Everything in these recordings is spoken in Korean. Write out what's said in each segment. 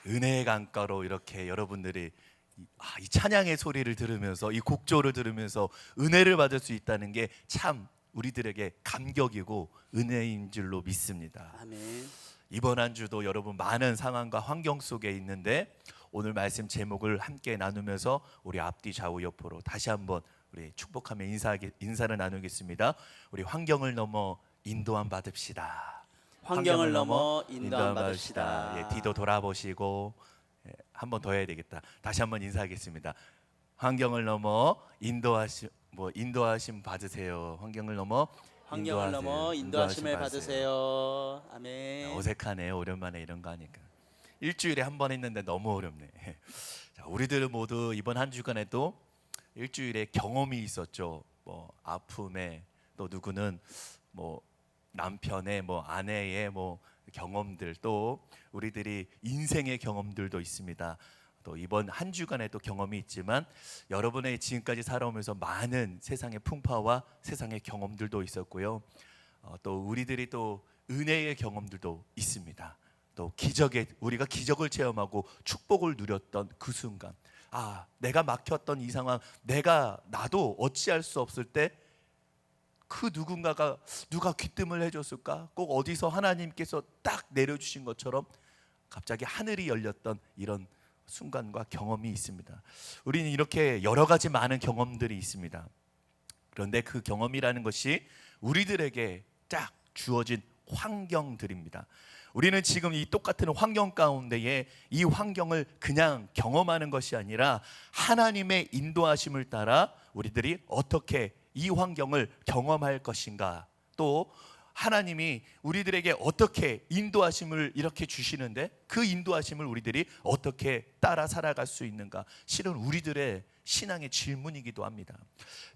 은혜의 강가로 이렇게 여러분들이 이 찬양의 소리를 들으면서 이 곡조를 들으면서 은혜를 받을 수 있다는 게 참 우리들에게 감격이고 은혜인 줄로 믿습니다. 아멘. 이번 한 주도 여러분 많은 상황과 환경 속에 있는데 오늘 말씀 제목을 함께 나누면서 우리 앞뒤 좌우 옆으로 다시 한번 우리 축복하며 인사를 나누겠습니다. 우리 환경을 넘어 인도함 받읍시다. 환경을 넘어 인도함 받읍시다. 예, 뒤도 돌아보시고 한 번 더 해야 되겠다. 다시 한번 인사하겠습니다. 환경을 넘어 인도하심 받으세요. 환경을 넘어 인도하심을 받으세요. 아멘. 어색하네요. 오랜만에 이런 거 하니까. 일주일에 한 번 했는데 너무 어렵네. 자, 우리들 모두 이번 한 주간에도 일주일에 경험이 있었죠. 뭐 아픔에, 또 누구는 뭐 남편의, 뭐 아내의 뭐 경험들, 또 우리들이 인생의 경험들도 있습니다. 또 이번 한 주간에도 경험이 있지만 여러분의 지금까지 살아오면서 많은 세상의 풍파와 세상의 경험들도 있었고요. 또 우리들이 또 은혜의 경험들도 있습니다. 또 우리가 기적을 체험하고 축복을 누렸던 그 순간, 내가 막혔던 이 상황, 나도 어찌할 수 없을 때 그 누가 귀뜸을 해줬을까? 꼭 어디서 하나님께서 딱 내려주신 것처럼 갑자기 하늘이 열렸던 이런 순간과 경험이 있습니다. 우리는 이렇게 여러 가지 많은 경험들이 있습니다. 그런데 그 경험이라는 것이 우리들에게 딱 주어진 환경들입니다. 우리는 지금 이 똑같은 환경 가운데에 이 환경을 그냥 경험하는 것이 아니라 하나님의 인도하심을 따라 우리들이 어떻게 이 환경을 경험할 것인가, 또 하나님이 우리들에게 어떻게 인도하심을 이렇게 주시는데 그 인도하심을 우리들이 어떻게 따라 살아갈 수 있는가, 실은 우리들의 신앙의 질문이기도 합니다.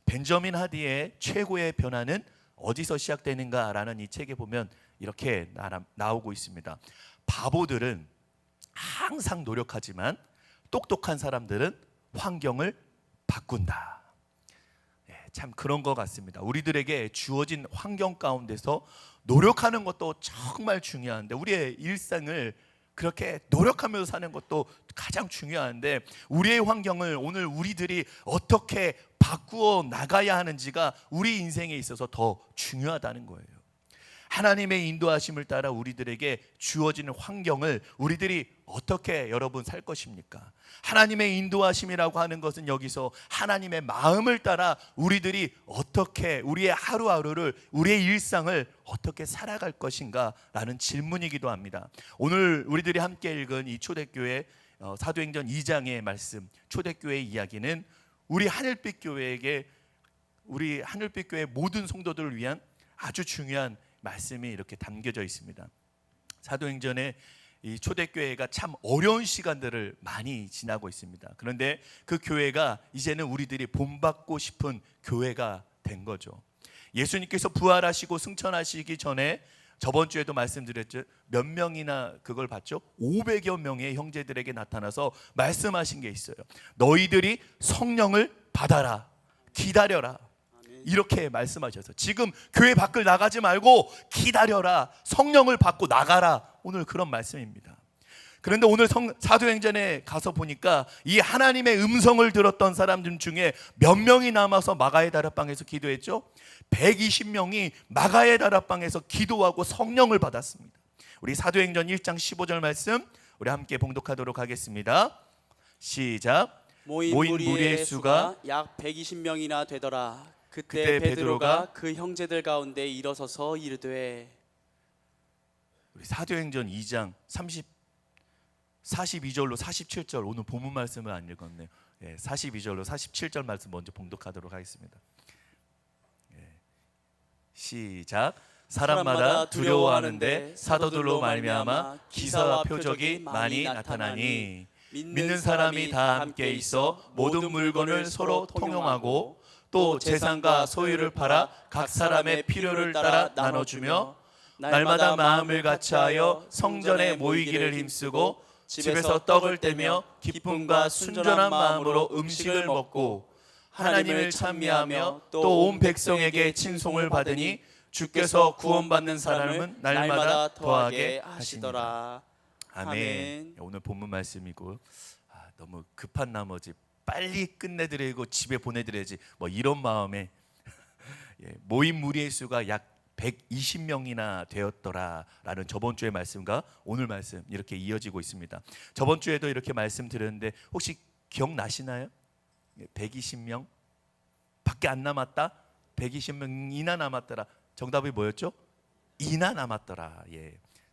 벤저민 하디의 최고의 변화는 어디서 시작되는가라는 이 책에 보면 이렇게 나오고 있습니다. 바보들은 항상 노력하지만 똑똑한 사람들은 환경을 바꾼다. 참 그런 것 같습니다. 우리들에게 주어진 환경 가운데서 노력하는 것도 정말 중요한데, 우리의 일상을 그렇게 노력하면서 사는 것도 가장 중요한데, 우리의 환경을 오늘 우리들이 어떻게 바꾸어 나가야 하는지가 우리 인생에 있어서 더 중요하다는 거예요. 하나님의 인도하심을 따라 우리들에게 주어지는 환경을 우리들이 어떻게 여러분 살 것입니까? 하나님의 인도하심이라고 하는 것은 여기서 하나님의 마음을 따라 우리들이 어떻게 우리의 하루하루를, 우리의 일상을 어떻게 살아갈 것인가 라는 질문이기도 합니다. 오늘 우리들이 함께 읽은 이 초대교회 사도행전 2장의 말씀, 초대교회의 이야기는 우리 하늘빛 교회 모든 성도들을 위한 아주 중요한 말씀이 이렇게 담겨져 있습니다. 사도행전에 이 초대교회가 참 어려운 시간들을 많이 지나고 있습니다. 그런데 그 교회가 이제는 우리들이 본받고 싶은 교회가 된 거죠. 예수님께서 부활하시고 승천하시기 전에 저번 주에도 말씀드렸죠. 몇 명이나 그걸 봤죠? 500여 명의 형제들에게 나타나서 말씀하신 게 있어요. 너희들이 성령을 받아라, 기다려라, 이렇게 말씀하셔서 지금 교회 밖을 나가지 말고 기다려라, 성령을 받고 나가라, 오늘 그런 말씀입니다. 그런데 오늘 사도행전에 가서 보니까 이 하나님의 음성을 들었던 사람들 중에 몇 명이 남아서 마가의 다락방에서 기도했죠? 120명이 마가의 다락방에서 기도하고 성령을 받았습니다. 우리 사도행전 1장 15절 말씀 우리 함께 봉독하도록 하겠습니다. 시작. 모인 무리의 수가 약 120명이나 되더라. 그때 베드로가 그 형제들 가운데 일어서서 이르되, 우리 사도행전 2장 42절로 47절, 오늘 본문 말씀을 안 읽었네요. 42절로 47절 말씀 먼저 봉독하도록 하겠습니다. 시작. 사람마다 두려워하는데 사도들로 말미암아 기사와 표적이 많이 나타나니 믿는 사람이 다 함께 있어 모든 물건을 서로 통용하고 또 재산과 소유를 팔아 각 사람의 필요를 따라 나눠주며 날마다 마음을 같이하여 성전에 모이기를 힘쓰고 집에서 떡을 떼며 기쁨과 순전한 마음으로 음식을 먹고 하나님을 찬미하며 또 온 백성에게 칭송을 받으니 주께서 구원받는 사람은 날마다 더하게 하시더라. 아멘. 오늘 본문 말씀이고 너무 급한 나머지 빨리 끝내드리고 집에 보내드려야지 뭐 이런 마음에 모인 무리의 수가 약 120명이나 되었더라라는 저번 주의 말씀과 오늘 말씀 이렇게 이어지고 있습니다. 저번 주에도 이렇게 말씀드렸는데 혹시 기억나시나요? 120명 밖에 안 남았다. 120명이나 남았더라. 정답이 뭐였죠? 이나 남았더라.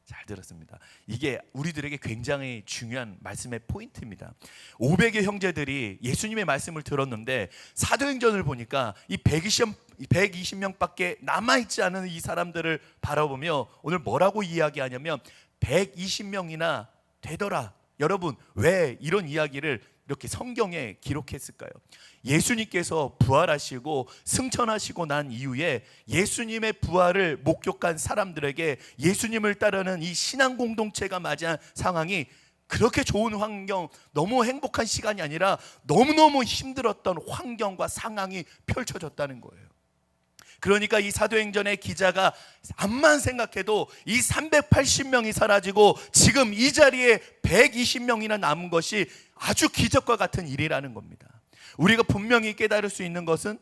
잘 들었습니다. 이게 우리들에게 굉장히 중요한 말씀의 포인트입니다. 500의 형제들이 예수님의 말씀을 들었는데 사도행전을 보니까 이 120명밖에 남아있지 않은 이 사람들을 바라보며 오늘 뭐라고 이야기하냐면 120명이나 되더라. 여러분, 왜 이런 이야기를 이렇게 성경에 기록했을까요? 예수님께서 부활하시고 승천하시고 난 이후에 예수님의 부활을 목격한 사람들에게 예수님을 따르는 이 신앙 공동체가 맞이한 상황이 그렇게 좋은 환경, 너무 행복한 시간이 아니라 너무너무 힘들었던 환경과 상황이 펼쳐졌다는 거예요. 그러니까 이 사도행전의 기자가 암만 생각해도 이 380명이 사라지고 지금 이 자리에 120명이나 남은 것이 아주 기적과 같은 일이라는 겁니다. 우리가 분명히 깨달을 수 있는 것은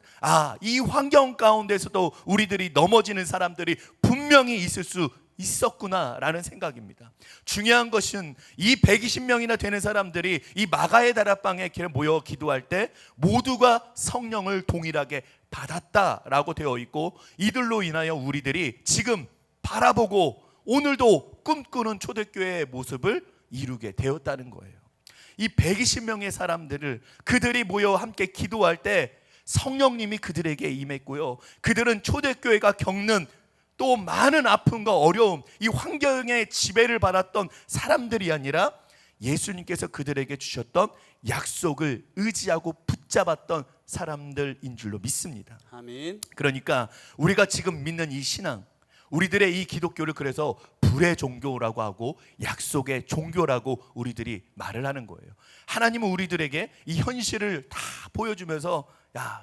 이 환경 가운데서도 우리들이 넘어지는 사람들이 분명히 있을 수 있었구나라는 생각입니다. 중요한 것은 이 120명이나 되는 사람들이 이 마가의 다락방에 모여 기도할 때 모두가 성령을 동일하게 받았다라고 되어 있고 이들로 인하여 우리들이 지금 바라보고 오늘도 꿈꾸는 초대교회의 모습을 이루게 되었다는 거예요. 이 120명의 사람들을 그들이 모여 함께 기도할 때 성령님이 그들에게 임했고요. 그들은 초대교회가 겪는 또 많은 아픔과 어려움, 이 환경의 지배를 받았던 사람들이 아니라 예수님께서 그들에게 주셨던 약속을 의지하고 붙잡았던 사람들인 줄로 믿습니다. 아멘. 그러니까 우리가 지금 믿는 이 신앙, 우리들의 이 기독교를 그래서 불의 종교라고 하고 약속의 종교라고 우리들이 말을 하는 거예요. 하나님은 우리들에게 이 현실을 다 보여주면서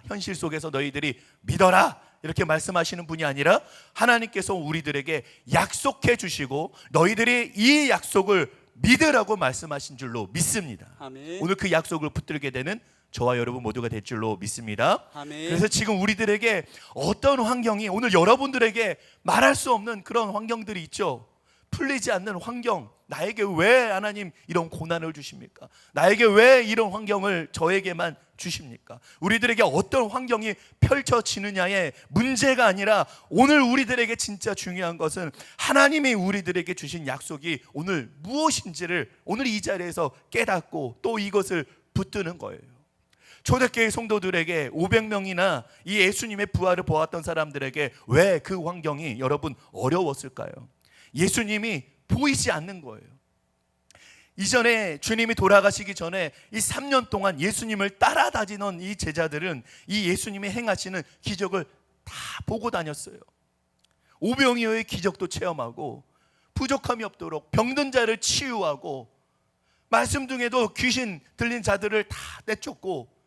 현실 속에서 너희들이 믿어라 이렇게 말씀하시는 분이 아니라 하나님께서 우리들에게 약속해 주시고 너희들이 이 약속을 믿으라고 말씀하신 줄로 믿습니다. 아멘. 오늘 그 약속을 붙들게 되는 저와 여러분 모두가 될 줄로 믿습니다. 아멘. 그래서 지금 우리들에게 어떤 환경이 오늘 여러분들에게 말할 수 없는 그런 환경들이 있죠. 풀리지 않는 환경, 나에게 왜 하나님 이런 고난을 주십니까? 나에게 왜 이런 환경을 저에게만 주십니까? 우리들에게 어떤 환경이 펼쳐지느냐의 문제가 아니라 오늘 우리들에게 진짜 중요한 것은 하나님이 우리들에게 주신 약속이 오늘 무엇인지를 오늘 이 자리에서 깨닫고 또 이것을 붙드는 거예요. 초대교회 성도들에게 500명이나 이 예수님의 부활을 보았던 사람들에게 왜 그 환경이 여러분 어려웠을까요? 예수님이 보이지 않는 거예요. 이전에 주님이 돌아가시기 전에 이 3년 동안 예수님을 따라다니는 이 제자들은 이 예수님이 행하시는 기적을 다 보고 다녔어요. 오병이어의 기적도 체험하고 부족함이 없도록 병든 자를 치유하고 말씀 중에도 귀신 들린 자들을 다 내쫓고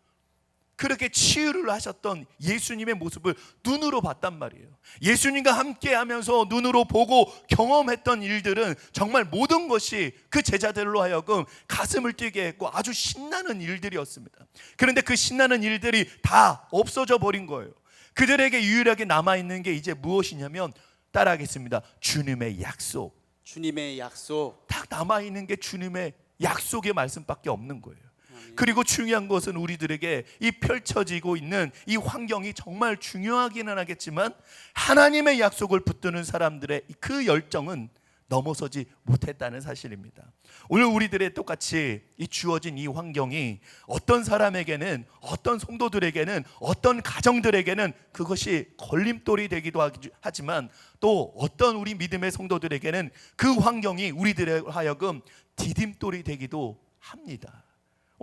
그렇게 치유를 하셨던 예수님의 모습을 눈으로 봤단 말이에요. 예수님과 함께 하면서 눈으로 보고 경험했던 일들은 정말 모든 것이 그 제자들로 하여금 가슴을 뛰게 했고 아주 신나는 일들이었습니다. 그런데 그 신나는 일들이 다 없어져 버린 거예요. 그들에게 유일하게 남아있는 게 이제 무엇이냐면 따라하겠습니다. 주님의 약속. 주님의 약속. 딱 남아있는 게 주님의 약속의 말씀밖에 없는 거예요. 그리고 중요한 것은 우리들에게 이 펼쳐지고 있는 이 환경이 정말 중요하기는 하겠지만 하나님의 약속을 붙드는 사람들의 그 열정은 넘어서지 못했다는 사실입니다. 오늘 우리들의 똑같이 이 주어진 이 환경이 어떤 사람에게는 어떤 성도들에게는 어떤 가정들에게는 그것이 걸림돌이 되기도 하지만 또 어떤 우리 믿음의 성도들에게는 그 환경이 우리들에 하여금 디딤돌이 되기도 합니다.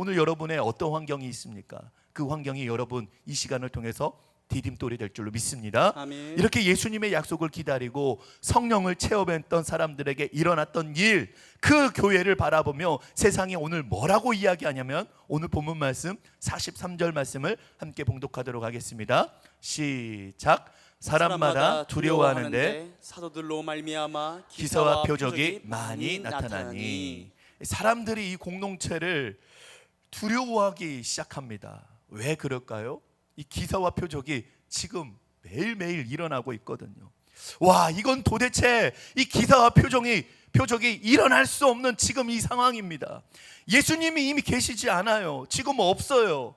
오늘 여러분의 어떤 환경이 있습니까? 그 환경이 여러분 이 시간을 통해서 디딤돌이 될 줄로 믿습니다. 아멘. 이렇게 예수님의 약속을 기다리고 성령을 체험했던 사람들에게 일어났던 일, 그 교회를 바라보며 세상이 오늘 뭐라고 이야기하냐면 오늘 본문 말씀 43절 말씀을 함께 봉독하도록 하겠습니다. 시작. 사람마다 두려워하는데 사도들로 말미암아 기사와 표적이 많이 나타나니. 사람들이 이 공동체를 두려워하기 시작합니다. 왜 그럴까요? 이 기사와 표적이 지금 매일매일 일어나고 있거든요. 와, 이건 도대체 이 기사와 표적이 일어날 수 없는 지금 이 상황입니다. 예수님이 이미 계시지 않아요. 지금 없어요.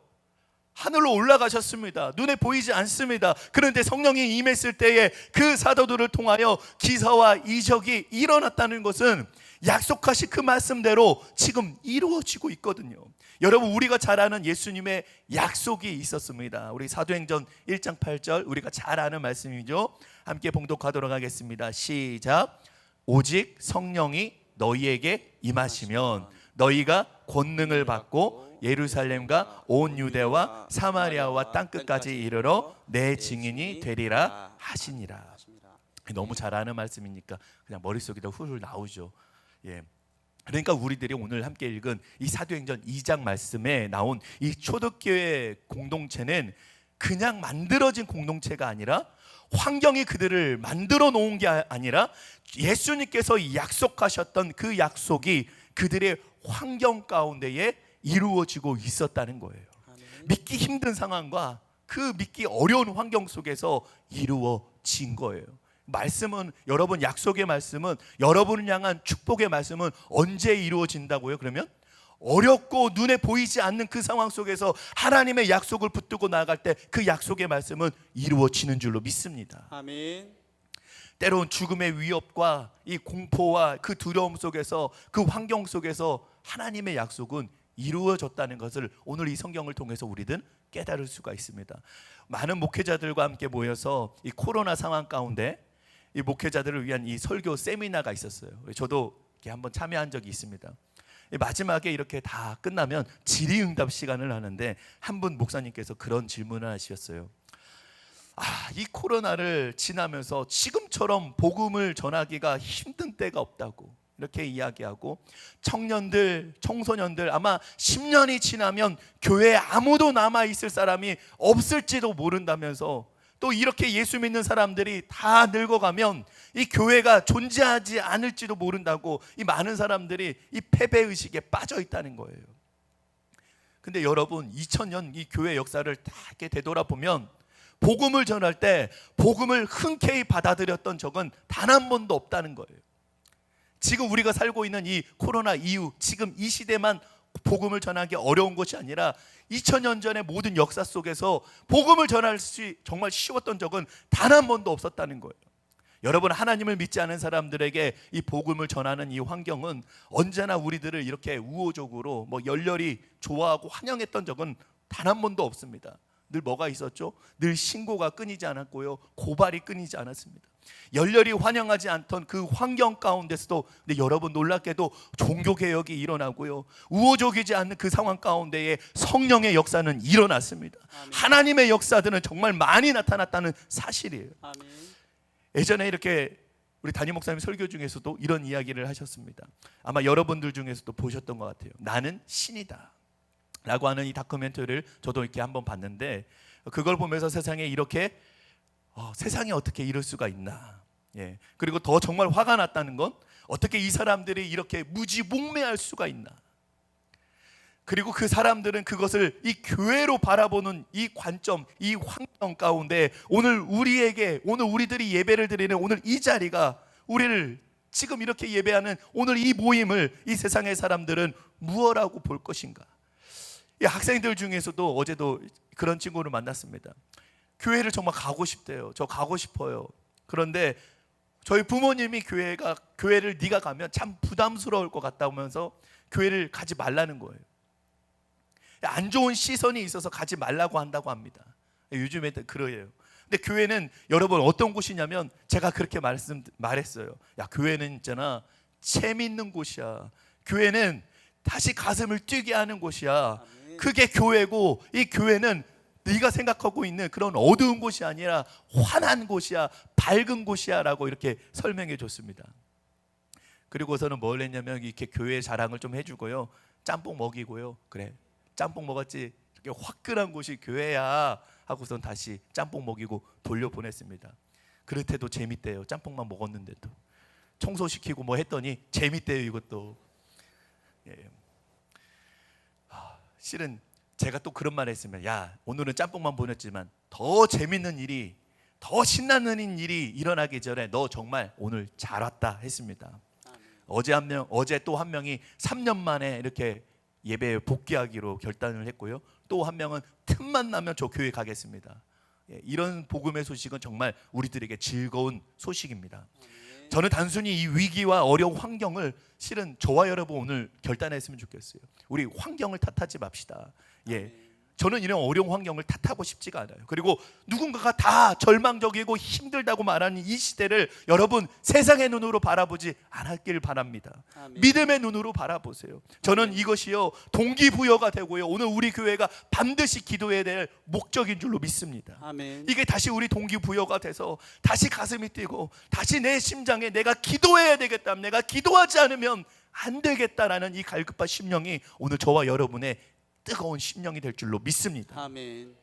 하늘로 올라가셨습니다. 눈에 보이지 않습니다. 그런데 성령이 임했을 때에 그 사도들을 통하여 기사와 이적이 일어났다는 것은 약속하신 그 말씀대로 지금 이루어지고 있거든요. 여러분, 우리가 잘 아는 예수님의 약속이 있었습니다. 우리 사도행전 1장 8절, 우리가 잘 아는 말씀이죠. 함께 봉독하도록 하겠습니다. 시작. 오직 성령이 너희에게 임하시면 너희가 권능을 받고 예루살렘과 온 유대와 사마리아와 땅끝까지 이르러 내 증인이 되리라 하시니라. 너무 잘 아는 말씀이니까 그냥 머릿속에다 훌훌 나오죠. 예. 그러니까 우리들이 오늘 함께 읽은 이 사도행전 2장 말씀에 나온 이 초대교회 공동체는 그냥 만들어진 공동체가 아니라, 환경이 그들을 만들어 놓은 게 아니라 예수님께서 약속하셨던 그 약속이 그들의 환경 가운데에 이루어지고 있었다는 거예요. 믿기 힘든 상황과 그 믿기 어려운 환경 속에서 이루어진 거예요. 말씀은, 여러분, 약속의 말씀은, 여러분을 향한 축복의 말씀은 언제 이루어진다고요? 그러면 어렵고 눈에 보이지 않는 그 상황 속에서 하나님의 약속을 붙들고 나아갈 때 그 약속의 말씀은 이루어지는 줄로 믿습니다. 아멘. 때론 죽음의 위협과 이 공포와 그 두려움 속에서, 그 환경 속에서 하나님의 약속은 이루어졌다는 것을 오늘 이 성경을 통해서 우리는 깨달을 수가 있습니다. 많은 목회자들과 함께 모여서 이 코로나 상황 가운데 이 목회자들을 위한 이 설교 세미나가 있었어요. 저도 이렇게 한번 참여한 적이 있습니다. 마지막에 이렇게 다 끝나면 질의응답 시간을 하는데 한 분 목사님께서 그런 질문을 하셨어요. 이 코로나를 지나면서 지금처럼 복음을 전하기가 힘든 때가 없다고 이렇게 이야기하고, 청년들, 청소년들 아마 10년이 지나면 교회에 아무도 남아있을 사람이 없을지도 모른다면서, 또 이렇게 예수 믿는 사람들이 다 늙어가면 이 교회가 존재하지 않을지도 모른다고 이 많은 사람들이 이 패배의식에 빠져 있다는 거예요. 근데 여러분, 2000년 이 교회 역사를 다 이렇게 되돌아보면 복음을 전할 때 복음을 흔쾌히 받아들였던 적은 단 한 번도 없다는 거예요. 지금 우리가 살고 있는 이 코로나 이후 지금 이 시대만 복음을 전하기 어려운 것이 아니라 2000년 전의 모든 역사 속에서 복음을 전할 수 정말 쉬웠던 적은 단 한 번도 없었다는 거예요. 여러분, 하나님을 믿지 않은 사람들에게 이 복음을 전하는 이 환경은 언제나 우리들을 이렇게 우호적으로 열렬히 좋아하고 환영했던 적은 단 한 번도 없습니다. 늘 뭐가 있었죠? 늘 신고가 끊이지 않았고요, 고발이 끊이지 않았습니다. 열렬히 환영하지 않던 그 환경 가운데서도, 근데 여러분, 놀랍게도 종교개혁이 일어나고요, 우호적이지 않는 그 상황 가운데에 성령의 역사는 일어났습니다. 아멘. 하나님의 역사들은 정말 많이 나타났다는 사실이에요. 아멘. 예전에 이렇게 우리 담임 목사님 설교 중에서도 이런 이야기를 하셨습니다. 아마 여러분들 중에서도 보셨던 것 같아요. 나는 신이다 라고 하는 이 다큐멘터리를 저도 이렇게 한번 봤는데, 그걸 보면서 세상에 이렇게 세상에 어떻게 이럴 수가 있나. 예. 그리고 더 정말 화가 났다는 건, 어떻게 이 사람들이 이렇게 무지몽매할 수가 있나. 그리고 그 사람들은 그것을 이 교회로 바라보는 이 관점, 이 환경 가운데 오늘 우리들이 예배를 드리는 오늘 이 자리가, 우리를 지금 이렇게 예배하는 오늘 이 모임을 이 세상의 사람들은 무엇라고 볼 것인가. 이 학생들 중에서도 어제도 그런 친구를 만났습니다. 교회를 정말 가고 싶대요. 저 가고 싶어요. 그런데 저희 부모님이 교회를 네가 가면 참 부담스러울 것 같다면서 교회를 가지 말라는 거예요. 안 좋은 시선이 있어서 가지 말라고 한다고 합니다. 요즘에 그래요. 근데 교회는 여러분 어떤 곳이냐면, 제가 그렇게 말했어요. 야, 교회는 있잖아, 재밌는 곳이야. 교회는 다시 가슴을 뛰게 하는 곳이야. 아멘. 그게 교회고, 이 교회는 네가 생각하고 있는 그런 어두운 곳이 아니라 환한 곳이야, 밝은 곳이야 라고 이렇게 설명해 줬습니다. 그리고서는 뭘 했냐면, 이렇게 교회 자랑을 좀 해주고요, 짬뽕 먹이고요. 그래, 짬뽕 먹었지, 이렇게 화끈한 곳이 교회야 하고선 다시 짬뽕 먹이고 돌려보냈습니다. 그렇대도 재밌대요. 짬뽕만 먹었는데도. 청소시키고 뭐 했더니 재밌대요 이것도. 예. 실은 제가 또 그런 말 했으면, 야 오늘은 짬뽕만 보냈지만 더 재밌는 일이, 더 신나는 일이 일어나기 전에 너 정말 오늘 잘 왔다 했습니다. 어제 또 한 명이 3년 만에 이렇게 예배에 복귀하기로 결단을 했고요. 또 한 명은 틈만 나면 저 교회 가겠습니다. 예, 이런 복음의 소식은 정말 우리들에게 즐거운 소식입니다. 저는 단순히 이 위기와 어려운 환경을, 실은 저와 여러분 오늘 결단했으면 좋겠어요. 우리 환경을 탓하지 맙시다. 예, 저는 이런 어려운 환경을 탓하고 싶지가 않아요. 그리고 누군가가 다 절망적이고 힘들다고 말하는 이 시대를 여러분 세상의 눈으로 바라보지 않았길 바랍니다. 아멘. 믿음의 눈으로 바라보세요. 저는 이것이요 동기부여가 되고요, 오늘 우리 교회가 반드시 기도해야 될 목적인 줄로 믿습니다. 아멘. 이게 다시 우리 동기부여가 돼서 다시 가슴이 뛰고 다시 내 심장에 내가 기도해야 되겠다, 내가 기도하지 않으면 안 되겠다라는 이 갈급한 심령이 오늘 저와 여러분의 뜨거운 심령이 될 줄로 믿습니다. 아멘.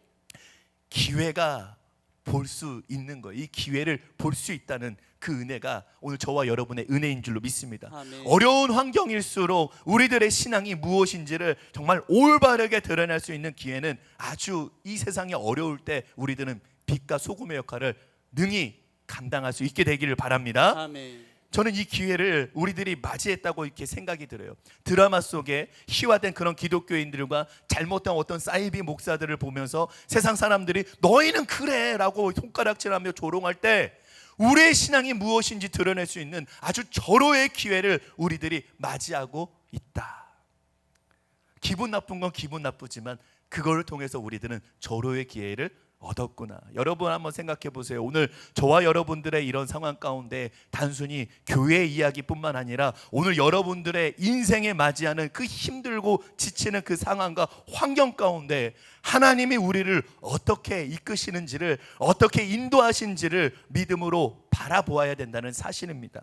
기회가 볼 수 있는 거, 이 기회를 볼 수 있다는 그 은혜가 오늘 저와 여러분의 은혜인 줄로 믿습니다. 아멘. 어려운 환경일수록 우리들의 신앙이 무엇인지를 정말 올바르게 드러낼 수 있는 기회는 아주 이 세상이 어려울 때 우리들은 빛과 소금의 역할을 능히 감당할 수 있게 되기를 바랍니다. 아멘. 저는 이 기회를 우리들이 맞이했다고 이렇게 생각이 들어요. 드라마 속에 희화된 그런 기독교인들과 잘못된 어떤 사이비 목사들을 보면서 세상 사람들이 너희는 그래 라고 손가락질하며 조롱할 때 우리의 신앙이 무엇인지 드러낼 수 있는 아주 절호의 기회를 우리들이 맞이하고 있다. 기분 나쁜 건 기분 나쁘지만 그걸 통해서 우리들은 절호의 기회를 얻었구나. 여러분 한번 생각해 보세요. 오늘 저와 여러분들의 이런 상황 가운데 단순히 교회 이야기뿐만 아니라 오늘 여러분들의 인생에 맞이하는 그 힘들고 지치는 그 상황과 환경 가운데 하나님이 우리를 어떻게 이끄시는지를, 어떻게 인도하신지를 믿음으로 바라보아야 된다는 사실입니다.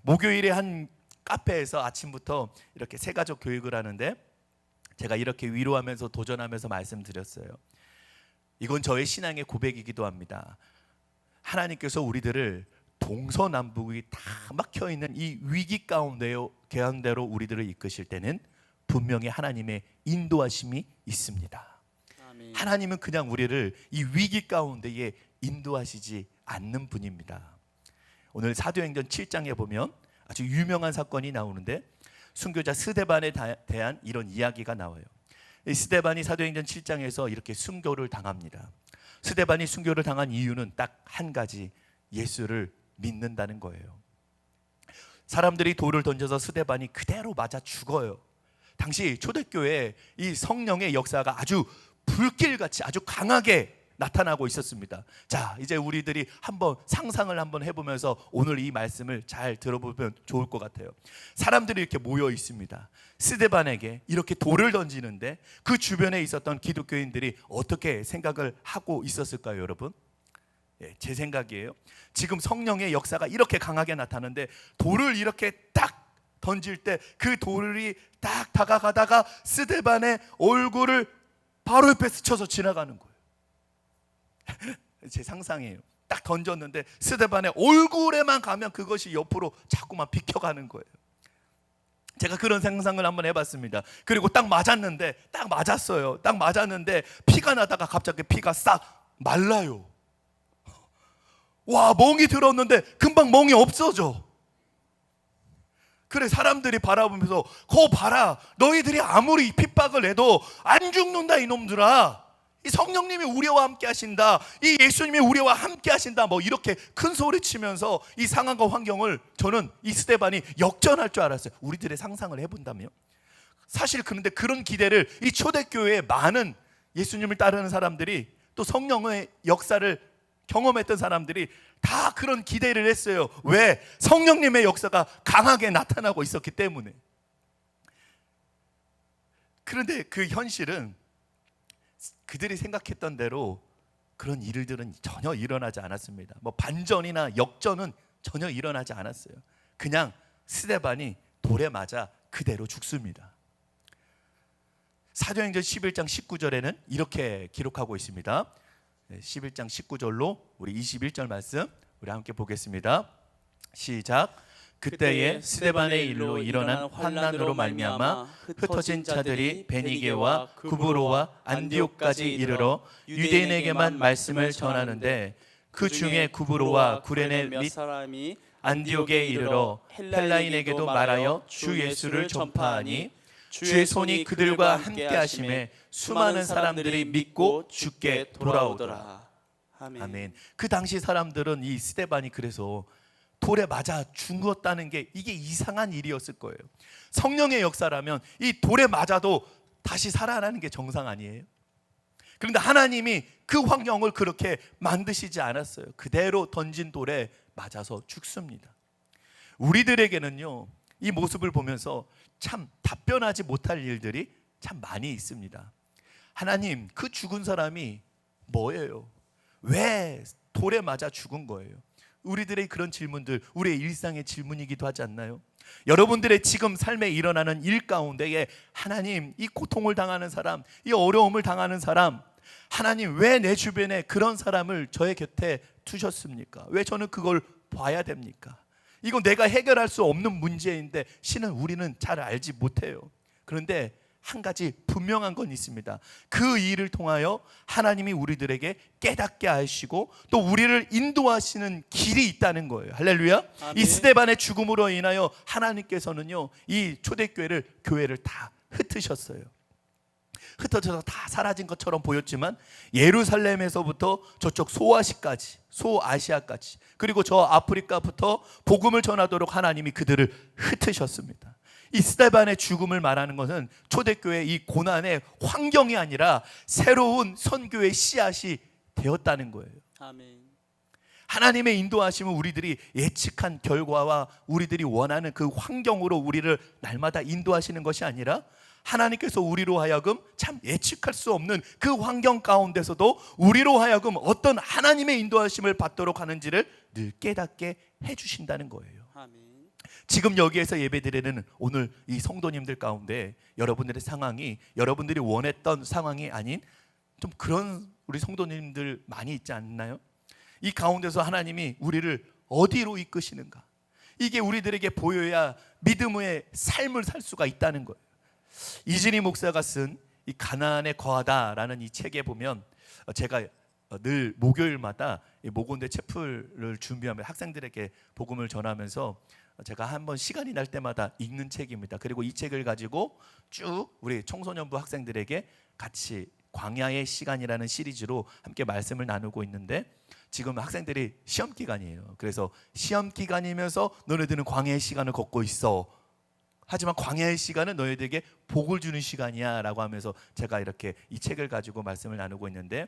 목요일에 한 카페에서 아침부터 이렇게 새가족 교육을 하는데 제가 이렇게 위로하면서 도전하면서 말씀드렸어요. 이건 저의 신앙의 고백이기도 합니다. 하나님께서 우리들을 동서남북이 다 막혀있는 이 위기 가운데로 우리들을 이끄실 때는 분명히 하나님의 인도하심이 있습니다. 아멘. 하나님은 그냥 우리를 이 위기 가운데에 인도하시지 않는 분입니다. 오늘 사도행전 7장에 보면 아주 유명한 사건이 나오는데 순교자 스데반에 대한 이런 이야기가 나와요. 이 스데반이 사도행전 7장에서 이렇게 순교를 당합니다. 스데반이 순교를 당한 이유는 딱 한 가지, 예수를 믿는다는 거예요. 사람들이 돌을 던져서 스데반이 그대로 맞아 죽어요. 당시 초대교회에 이 성령의 역사가 아주 불길같이 아주 강하게 나타나고 있었습니다. 자, 이제 우리들이 한번 상상을 한번 해보면서 오늘 이 말씀을 잘 들어보면 좋을 것 같아요. 사람들이 이렇게 모여 있습니다. 스데반에게 이렇게 돌을 던지는데 그 주변에 있었던 기독교인들이 어떻게 생각을 하고 있었을까요, 여러분? 예, 제 생각이에요. 지금 성령의 역사가 이렇게 강하게 나타나는데 돌을 이렇게 딱 던질 때 그 돌이 딱 다가가다가 스데반의 얼굴을 바로 옆에 스쳐서 지나가는 거예요. 제 상상이에요. 딱 던졌는데 스데반의 얼굴에만 가면 그것이 옆으로 자꾸만 비켜가는 거예요. 제가 그런 상상을 한번 해봤습니다. 그리고 딱 맞았는데, 딱 맞았어요. 딱 맞았는데 피가 나다가 갑자기 피가 싹 말라요. 와, 멍이 들었는데 금방 멍이 없어져. 그래, 사람들이 바라보면서 거 봐라, 너희들이 아무리 핍박을 해도 안 죽는다 이놈들아. 이 성령님이 우리와 함께 하신다, 이 예수님이 우리와 함께 하신다, 뭐 이렇게 큰 소리 치면서 이 상황과 환경을, 저는 이 스데반이 역전할 줄 알았어요. 우리들의 상상을 해본다면. 사실 그런데 그런 기대를 이 초대교회의 많은 예수님을 따르는 사람들이, 또 성령의 역사를 경험했던 사람들이 다 그런 기대를 했어요. 왜? 성령님의 역사가 강하게 나타나고 있었기 때문에. 그런데 그 현실은 그들이 생각했던 대로 그런 일들은 전혀 일어나지 않았습니다. 뭐 반전이나 역전은 전혀 일어나지 않았어요. 그냥 스데반이 돌에 맞아 그대로 죽습니다. 사도행전 11장 19절에는 이렇게 기록하고 있습니다. 11장 19절로 우리 21절 말씀 우리 함께 보겠습니다. 시작. 그때에 스데반의 일로 일어난 환난으로 말미암아 흩어진 자들이 베니게와 구브로와 안디옥까지 이르러 유대인에게만 말씀을 전하는데 그 중에 구브로와 구레네 몇 및 사람이 안디옥에 이르러 헬라인에게도 말하여 주 예수를 전파하니 주의 손이 그들과 함께 하심에 수많은 사람들이 믿고 주께 돌아오더라. 아멘. 그 당시 사람들은 이 스데반이 그래서 돌에 맞아 죽었다는 게 이게 이상한 일이었을 거예요. 성령의 역사라면 이 돌에 맞아도 다시 살아나는 게 정상 아니에요? 그런데 하나님이 그 환경을 그렇게 만드시지 않았어요. 그대로 던진 돌에 맞아서 죽습니다. 우리들에게는요, 이 모습을 보면서 참 답변하지 못할 일들이 참 많이 있습니다. 하나님, 그 죽은 사람이 뭐예요? 왜 돌에 맞아 죽은 거예요? 우리들의 그런 질문들, 우리의 일상의 질문이기도 하지 않나요? 여러분들의 지금 삶에 일어나는 일 가운데에 하나님, 이 고통을 당하는 사람, 이 어려움을 당하는 사람, 하나님 왜 내 주변에 그런 사람을 저의 곁에 두셨습니까? 왜 저는 그걸 봐야 됩니까? 이건 내가 해결할 수 없는 문제인데 신은 우리는 잘 알지 못해요. 그런데 한 가지 분명한 건 있습니다. 그 일을 통하여 하나님이 우리들에게 깨닫게 하시고 또 우리를 인도하시는 길이 있다는 거예요. 할렐루야. 아멘. 이 스데반의 죽음으로 인하여 하나님께서는요, 이 초대교회를 교회를 다 흩으셨어요. 흩어져서 다 사라진 것처럼 보였지만 예루살렘에서부터 저쪽 소아시아까지 그리고 저 아프리카부터 복음을 전하도록 하나님이 그들을 흩으셨습니다. 이 스데반의 죽음을 말하는 것은 초대교회의 이 고난의 환경이 아니라 새로운 선교의 씨앗이 되었다는 거예요. 아멘. 하나님의 인도하심은 우리들이 예측한 결과와 우리들이 원하는 그 환경으로 우리를 날마다 인도하시는 것이 아니라 하나님께서 우리로 하여금 참 예측할 수 없는 그 환경 가운데서도 우리로 하여금 어떤 하나님의 인도하심을 받도록 하는지를 늘 깨닫게 해주신다는 거예요. 아멘. 지금 여기에서 예배드리는 오늘 이 성도님들 가운데 여러분들의 상황이 여러분들이 원했던 상황이 아닌 좀 그런 우리 성도님들 많이 있지 않나요? 이 가운데서 하나님이 우리를 어디로 이끄시는가? 이게 우리들에게 보여야 믿음의 삶을 살 수가 있다는 거예요. 이진희 목사가 쓴 이 가나안에 거하다라는 이 책에 보면 제가 늘 목요일마다 이 모곤대 채플을 준비하며 학생들에게 복음을 전하면서 제가 한번 시간이 날 때마다 읽는 책입니다. 그리고 이 책을 가지고 쭉 우리 청소년부 학생들에게 같이 광야의 시간이라는 시리즈로 함께 말씀을 나누고 있는데 지금 학생들이 시험 기간이에요. 그래서 시험 기간이면서 너네들은 광야의 시간을 걷고 있어. 하지만 광야의 시간은 너희들에게 복을 주는 시간이야 라고 하면서 제가 이렇게 이 책을 가지고 말씀을 나누고 있는데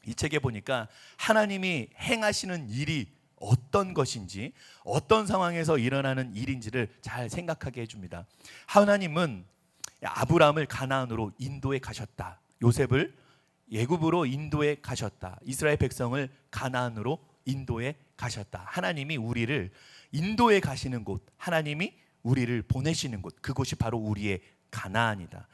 이 책에 보니까 하나님이 행하시는 일이 어떤 것인지 어떤 상황에서 일어나는 일인지를 잘 생각하게 해줍니다. 하나님은 아브라함을 가나안으로 인도에 가셨다. 요셉을 애굽으로 인도에 가셨다. 이스라엘 백성을 가나안으로 인도에 가셨다. 하나님이 우리를 인도에 가시는 곳, 하나님이 우리를 보내시는 곳, 그곳이 바로 우리의 가나안이다.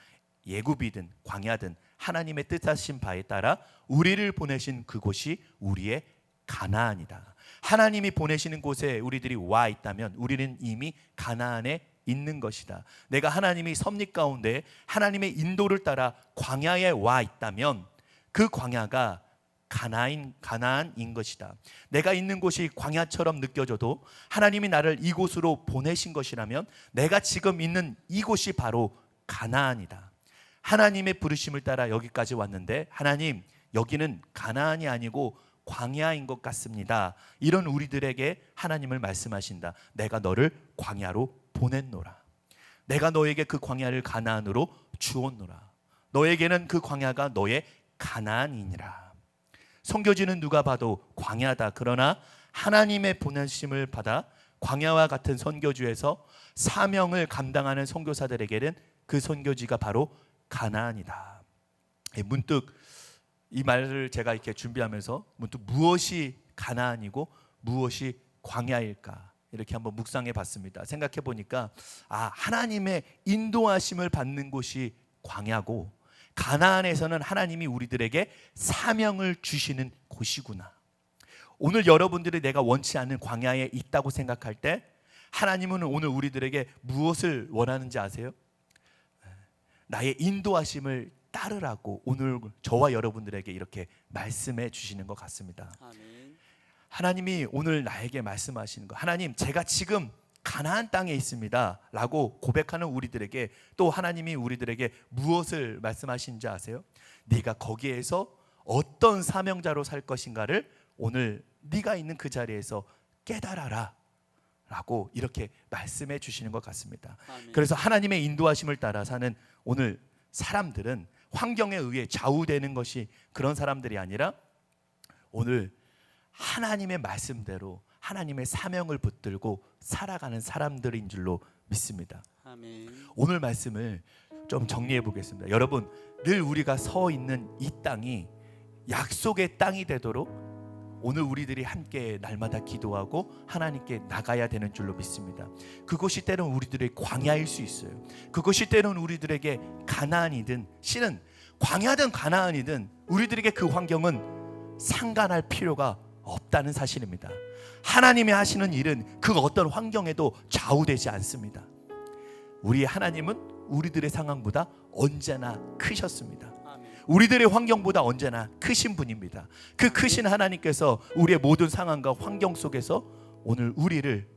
애굽이든 광야든 하나님의 뜻하신 바에 따라 우리를 보내신 그곳이 우리의 가나안이다. 하나님이 보내시는 곳에 우리들이 와 있다면 우리는 이미 가나안에 있는 것이다. 내가 하나님이 섭리 가운데 하나님의 인도를 따라 광야에 와 있다면 그 광야가 가나안인 것이다. 내가 있는 곳이 광야처럼 느껴져도 하나님이 나를 이곳으로 보내신 것이라면 내가 지금 있는 이곳이 바로 가나안이다. 하나님의 부르심을 따라 여기까지 왔는데 하나님, 여기는 가나안이 아니고 광야인 것 같습니다. 이런 우리들에게 하나님을 말씀하신다. 내가 너를 광야로 보냈노라. 내가 너에게 그 광야를 가나안으로 주었노라. 너에게는 그 광야가 너의 가나안이니라. 선교지는 누가 봐도 광야다. 그러나 하나님의 보내심을 받아 광야와 같은 선교지에서 사명을 감당하는 선교사들에게는 그 선교지가 바로 가나안이다. 문득 이 말을 제가 이렇게 준비하면서 문득 무엇이 가나안이고 무엇이 광야일까 이렇게 한번 묵상해 봤습니다. 생각해 보니까 하나님의 인도하심을 받는 곳이 광야고 가나안에서는 하나님이 우리들에게 사명을 주시는 곳이구나. 오늘 여러분들이 내가 원치 않는 광야에 있다고 생각할 때 하나님은 오늘 우리들에게 무엇을 원하는지 아세요? 나의 인도하심을 따르라고 오늘 저와 여러분들에게 이렇게 말씀해 주시는 것 같습니다. 아멘. 하나님이 오늘 나에게 말씀하시는 거, 하나님 제가 지금 가나안 땅에 있습니다 라고 고백하는 우리들에게 또 하나님이 우리들에게 무엇을 말씀하시는지 아세요? 네가 거기에서 어떤 사명자로 살 것인가를 오늘 네가 있는 그 자리에서 깨달아라 라고 이렇게 말씀해 주시는 것 같습니다. 아멘. 그래서 하나님의 인도하심을 따라 사는 오늘 사람들은 환경에 의해 좌우되는 것이 그런 사람들이 아니라 오늘 하나님의 말씀대로 하나님의 사명을 붙들고 살아가는 사람들인 줄로 믿습니다. 아멘. 오늘 말씀을 좀 정리해 보겠습니다. 여러분, 늘 우리가 서 있는 이 땅이 약속의 땅이 되도록 오늘 우리들이 함께 날마다 기도하고 하나님께 나가야 되는 줄로 믿습니다. 그것이 때론 우리들의 광야일 수 있어요. 그것이 때론 우리들에게 가나안이든 실은 광야든 가나안이든 우리들에게 그 환경은 상관할 필요가 없다는 사실입니다. 하나님이 하시는 일은 그 어떤 환경에도 좌우되지 않습니다. 우리 하나님은 우리들의 상황보다 언제나 크셨습니다. 아멘. 우리들의 환경보다 언제나 크신 분입니다. 그 크신 하나님께서 우리의 모든 상황과 환경 속에서 오늘 우리를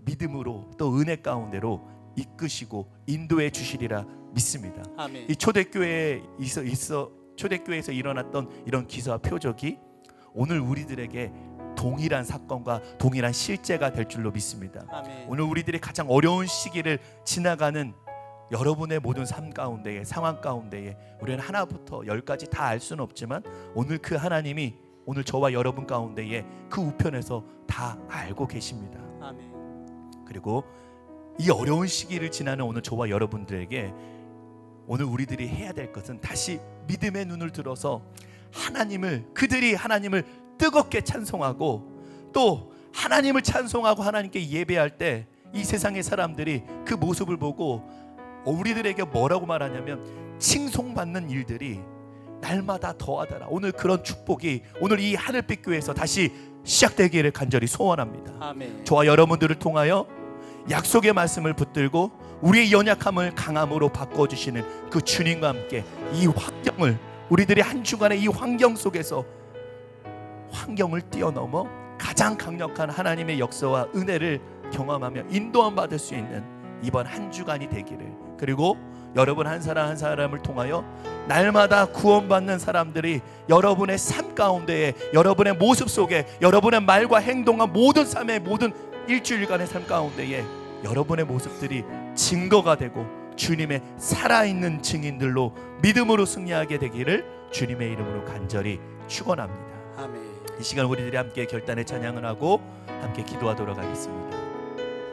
믿음으로 또 은혜 가운데로 이끄시고 인도해 주시리라 믿습니다. 아멘. 이 초대교회에서 일어났던 이런 기사와 표적이 오늘 우리들에게 동일한 사건과 동일한 실제가 될 줄로 믿습니다. 아멘. 오늘 우리들이 가장 어려운 시기를 지나가는 여러분의 모든 삶 가운데에 상황 가운데에 우리는 하나부터 10까지 다 알 수는 없지만 오늘 그 하나님이 오늘 저와 여러분 가운데에 그 우편에서 다 알고 계십니다. 아멘. 그리고 이 어려운 시기를 지나는 오늘 저와 여러분들에게 오늘 우리들이 해야 될 것은 다시 믿음의 눈을 들어서 그들이 하나님을 뜨겁게 찬송하고 또 하나님을 찬송하고 하나님께 예배할 때 이 세상의 사람들이 그 모습을 보고 우리들에게 뭐라고 말하냐면 칭송받는 일들이 날마다 더하더라. 오늘 그런 축복이 오늘 이 하늘빛 교회에서 다시 시작되기를 간절히 소원합니다. 아멘. 저와 여러분들을 통하여 약속의 말씀을 붙들고 우리의 연약함을 강함으로 바꿔주시는 그 주님과 함께 이 환경을 우리들이 한 주간의 이 환경 속에서 환경을 뛰어넘어 가장 강력한 하나님의 역사와 은혜를 경험하며 인도함 받을 수 있는 이번 한 주간이 되기를, 그리고 여러분 한 사람 한 사람을 통하여 날마다 구원받는 사람들이 여러분의 삶 가운데에 여러분의 모습 속에 여러분의 말과 행동과 모든 삶의 모든 일주일간의 삶 가운데에 여러분의 모습들이 증거가 되고 주님의 살아있는 증인들로 믿음으로 승리하게 되기를 주님의 이름으로 간절히 축원합니다. 아멘. 이 시간 우리들이 함께 결단의 찬양을 하고 함께 기도하도록 하겠습니다.